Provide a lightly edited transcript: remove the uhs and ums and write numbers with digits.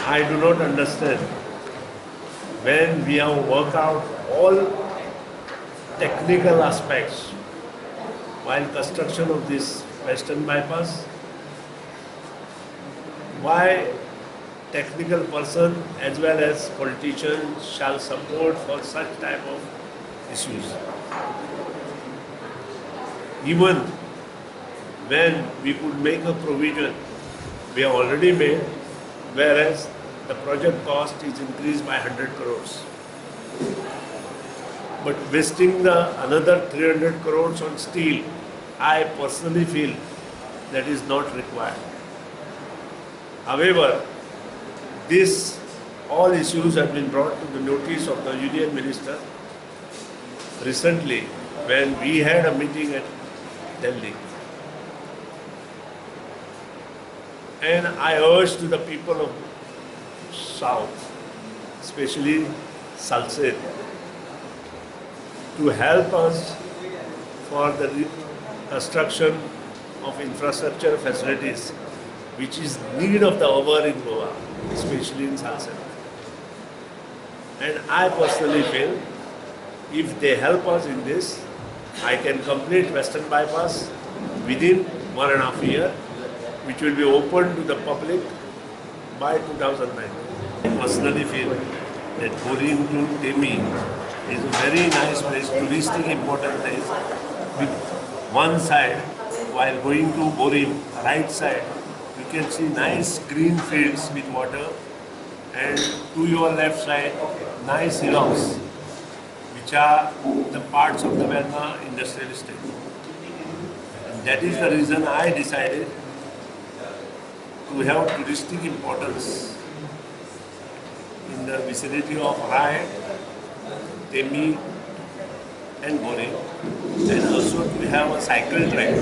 I do not understand when we have worked out all technical aspects while construction of this Western bypass, why technical person as well as politicians shall support for such type of issues. Even when we could make a provision, we have already made, whereas the project cost is increased by 100 crores. But wasting the another 300 crores on steel, I personally feel that is not required. However, this all issues have been brought to the notice of the Union Minister recently when we had a meeting at Delhi. And I urge to the people of South, especially Salsette, to help us for the construction of infrastructure facilities, which is need of the hour in Goa, especially in Salsette. And I personally feel if they help us in this, I can complete Western Bypass within 1.5 years, which will be open to the public by 2019. I personally feel that Borim to Temi is a very nice place, touristic important place. With one side, while going to Borim, right side, you can see nice green fields with water, and to your left side, nice hillocks, which are the parts of the Verna industrial estate. And that is the reason I decided to have touristic importance in the vicinity of Rai, Temi and Borim, and also to have a cycle track